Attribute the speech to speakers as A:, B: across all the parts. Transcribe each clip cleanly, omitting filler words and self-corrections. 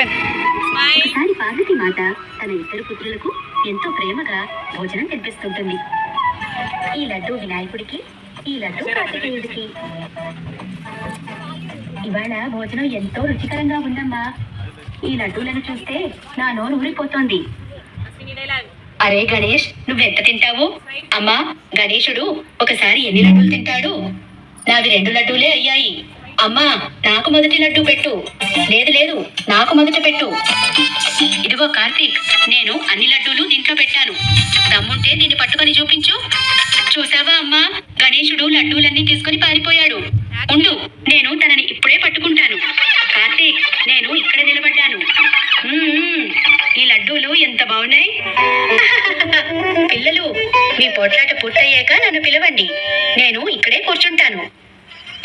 A: ఒకసారి పార్వతీ మాత తన ఇద్దరు పుత్రులకు ఎంతో ప్రేమగా భోజనం తినిపిస్తుంటుంది. ఈ లడ్డు వినాయకుడికి, ఈ లడ్డు కార్తికేయుడికి. ఇవాళ భోజనం ఎంతో రుచికరంగా ఉందమ్మా. ఈ లడ్డూలను చూస్తే నా నోరు ఊరిపోతోంది. అరే గణేష్, నువ్వెంత తింటావు? అమ్మా, గణేశుడు ఒకసారి ఎన్ని లడ్డూలు తింటాడు? నావి 2 లడ్డూలే అయ్యాయి. అమ్మా, నాకు మొదటి లడ్డు పెట్టు. లేదు లేదు, నాకు మొదట పెట్టు. ఇదిగో కార్తీక్, నేను అన్ని లడ్డూలు దీంట్లో పెట్టాను. దమ్ముంటే దీన్ని పట్టుకొని చూపించు. చూసావా అమ్మా, గణేశుడు లడ్డూలన్నీ తీసుకొని పారిపోయాడు. ఉండు, నేను తనని ఇప్పుడే పట్టుకుంటాను. కార్తీక్, నేను ఇక్కడ నిలబడ్డాను. ఈ లడ్డూలు ఎంత బాగున్నాయి. పిల్లలు, మీ పోట్లాట పూర్తయ్యాక నన్ను పిలవండి. నేను ఇక్కడే కూర్చుంటాను.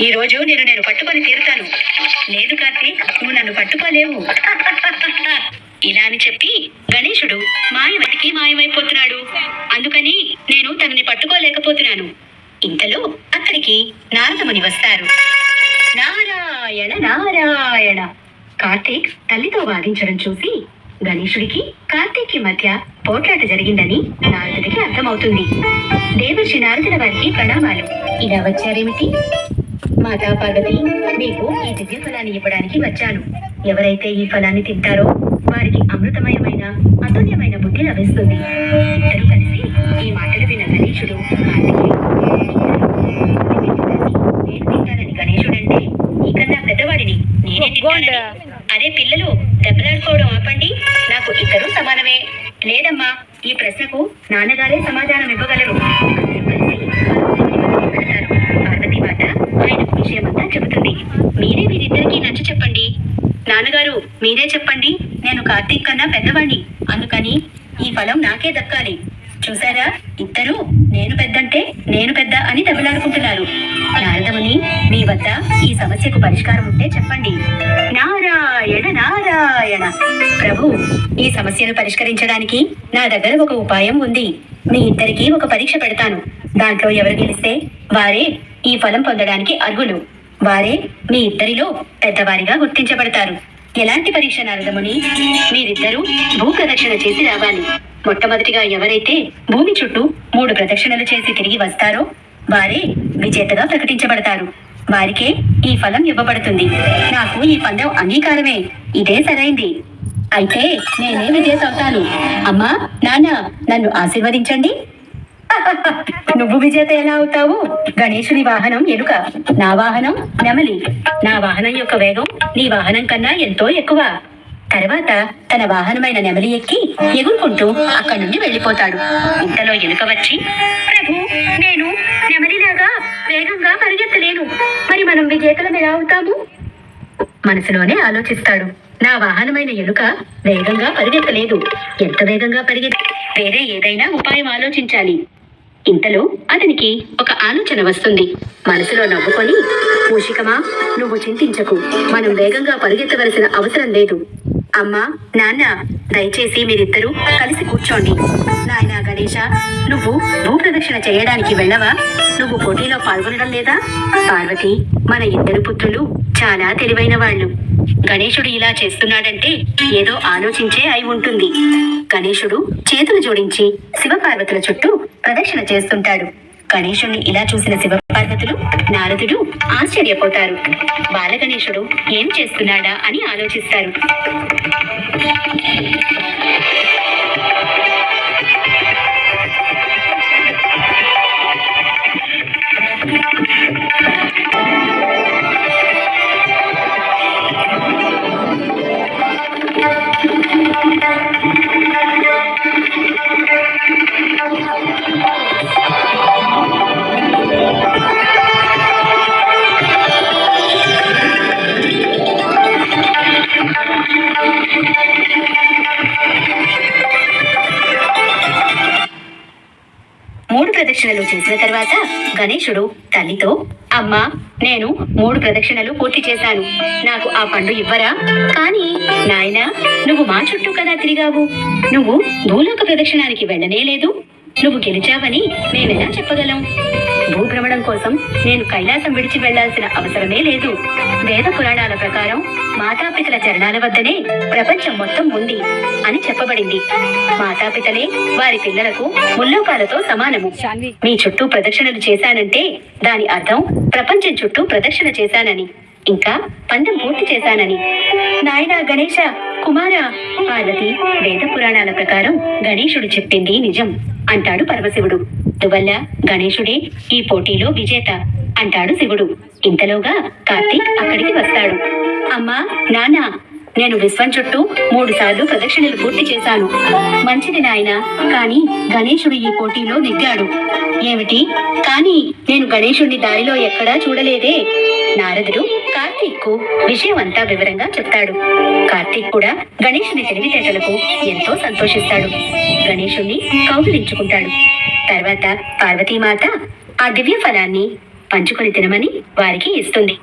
A: ఈ రోజు నేను పట్టుకొని తీరుతాను. లేదు కార్తీక్, నువ్వు నన్ను పట్టుకోలేవు. ఇలా అని చెప్పి గణేశుడు మాయమైపోతున్నాడు. అందుకని నేను తనని పట్టుకోలేకపోతున్నాను. ఇంతలో అక్కడికి నారదముని వస్తారు. నారాయణ నారాయణ. కార్తీక్ తల్లితో వాదించడం చూసి గణేశుడికి కార్తీక్కి మధ్య పోట్లాట జరిగిందని నారదుడికి అర్థమవుతుంది. దేవర్షి నారదుల వారికి ప్రణామాలు. ఇలా వచ్చారేమిటి? మాతా పార్వతి, మీకు ఈ దివ్య ఫలాన్ని ఇవ్వడానికి వచ్చాను. ఎవరైతే ఈ ఫలాన్ని తింటారో వారికి అమృతమయమైన అతుల్యమైన బుద్ధి లభిస్తుంది. ఇద్దరు కలిసి ఈ మాటలు విన్న గణేశుడు నేను తింటానని. గణేశుడంటే నీకన్నా పెద్దవాడిని, నేనే తింటానని. అదే పిల్లలు, దెబ్బలాడుకోవడం ఆపండి. నాకు ఇద్దరు సమానమే. లేదమ్మా, ఈ ప్రశ్నకు నాన్నగారే సమాధానం ఇవ్వగలరు. పార్వతీ మాత ఆయన విషయమంతా చెబుతుంది. మీరే వీరిద్దరికీ నచ్చ చెప్పండి. నాన్నగారు, మీరే చెప్పండి. నేను కార్తీక్ కన్నా పెద్దవాణ్ణి, అందుకని ఈ ఫలం నాకే దక్కాలి. చూసారా, ఇద్దరు నేను పెద్దంటే నేను పెద్ద అని దెబ్బలాడుకుంటున్నారు. నారదముని, మీ వద్ద ఈ సమస్యకు పరిష్కారం ఉంటే చెప్పండి. నారాయణ నారాయణ. ప్రభు, ఈ సమస్యను పరిష్కరించడానికి నా దగ్గర ఒక ఉపాయం ఉంది. మీ ఇద్దరికి ఒక పరీక్ష పెడతాను. దాంట్లో ఎవరు గెలిస్తే వారే ఈ ఫలం పొందడానికి అర్హులు. వారే మీ ఇద్దరిలో పెద్దవారిగా గుర్తించబడతారు. ఎలాంటి పరీక్ష నారదముని? మీరిద్దరూ భూ ప్రదక్షిణ చేసి రావాలి. మొట్టమొదటిగా ఎవరైతే భూమి చుట్టూ 3 ప్రదక్షిణలు చేసి తిరిగి వస్తారో వారే విజేతగా ప్రకటించబడతారు. వారికే ఈ ఫలం ఇవ్వబడుతుంది. నాకు ఈ పందెం అంగీకారమే. ఇదే సరైంది. అయితే నేనే విజేత అవుతాను. అమ్మా, నాన్న, నన్ను ఆశీర్వదించండి. నువ్వు విజేత ఎలా అవుతావు? గణేశుని వాహనం ఎలుక, నా వాహనం నెమలి. నా వాహనం యొక్క వేగం నీ వాహనం కన్నా ఎంతో ఎక్కువ. తర్వాత తన వాహనమైన నెమలి ఎక్కి ఎగురుకుంటూ అక్కడి నుండి వెళ్ళిపోతాడు. ఇంతలో ఎలుక వచ్చి, ప్రభు, నేను నెమలిలాగా వేగంగా పరిగెత్తలేను. మరి మనం విజేతలం ఎలా అవుతాము? మనసులోనే ఆలోచిస్తాడు. నా వాహనమైన ఎలుక వేగంగా పరిగెత్తలేదు. ఎంత వేగంగా వేరే ఏదైనా ఉపాయం ఆలోచించాలి. ఇంతలో అతనికి ఒక ఆలోచన వస్తుంది. మనసులో నవ్వుకొని, మూషికమా, నువ్వు చింతించకు. మనం వేగంగా పరిగెత్తవలసిన అవసరం లేదు. అమ్మా, నాన్న, దయచేసి మీరిద్దరూ కలిసి కూర్చోండి. నాయన గణేశ, నువ్వు భూప్రదక్షిణ చేయడానికి వెళ్ళవా? నువ్వు పోటీలో పాల్గొనడం లేదా? పార్వతి, మన ఇద్దరు పుత్రులు చాలా తెలివైన వాళ్ళు. గణేశుడు ఇలా చేస్తున్నాడంటే ఏదో ఆలోచించే అయి ఉంటుంది. గణేశుడు చేతులు జోడించి శివపార్వతుల చుట్టూ ప్రదక్షిణ చేస్తుంటాడు. గణేశుణ్ణి ఇలా చూసిన శివపార్వతులు, నారదుడు ఆశ్చర్యపోతారు. బాలగణేశుడు ఏం చేస్తున్నాడా అని ఆలోచిస్తారు. ప్రదక్షిణలు చేసిన తర్వాత గణేశుడు తల్లితో, అమ్మా, నేను 3 ప్రదక్షిణలు పూర్తి చేశాను. నాకు ఆ పండు ఇవ్వరా? కానీ నాయనా, నువ్వు మా చుట్టూ కదా తిరిగావు. నువ్వు భూలోక ప్రదక్షిణానికి వెళ్ళనే లేదు. నువ్వు గెలిచావని మేమెలా చెప్పగలం? భూభ్రమణం కోసం నేను కైలాసం విడిచి వెళ్లాల్సిన అవసరమే లేదు. వేద పురాణాల ప్రకారం మాతాపితల చరణాల వద్దనే ప్రపంచం మొత్తం ఉంది అని చెప్పబడింది. మాతాపితలే వారి పిల్లలకు ముల్లోకాలతో సమానము. మీ చుట్టూ ప్రదక్షిణలు చేశానంటే దాని అర్థం ప్రపంచం చుట్టూ ప్రదక్షిణ చేశానని, ఇంకా పందెం పూర్తి చేశానని. నాయనా గణేశ కుమార, పార్వతి, వేద పురాణాల ప్రకారం గణేశుడు చెప్పింది నిజం అంటాడు పరమశివుడు. అందువల్ల గణేశుడే ఈ పోటీలో విజేత అంటాడు శివుడు. ఇంతలోగా కార్తీక్ అక్కడికి వస్తాడు. అమ్మా, నాన్న, నేను విశ్వం చుట్టూ 3 సార్లు ప్రదక్షిణలు పూర్తి చేశాను. మంచిది నాయన, కానీ గణేశుడు ఈ పోటీలో నెగ్గాడు. ఏమిటి? కానీ నేను గణేశుడిని దారిలో ఎక్కడా చూడలేదే. నారదుడు కార్తీక్ కు విషయం అంతా వివరంగా చెప్తాడు. కార్తీక్ కూడా గణేశుని తెలివితేటలకు ఎంతో సంతోషిస్తాడు. గణేశుణ్ణి కౌగిలించుకుంటాడు. తర్వాత పార్వతీమాత ఆ దివ్య ఫలాన్ని పంచుకొని తినమని వారికి ఇస్తుంది.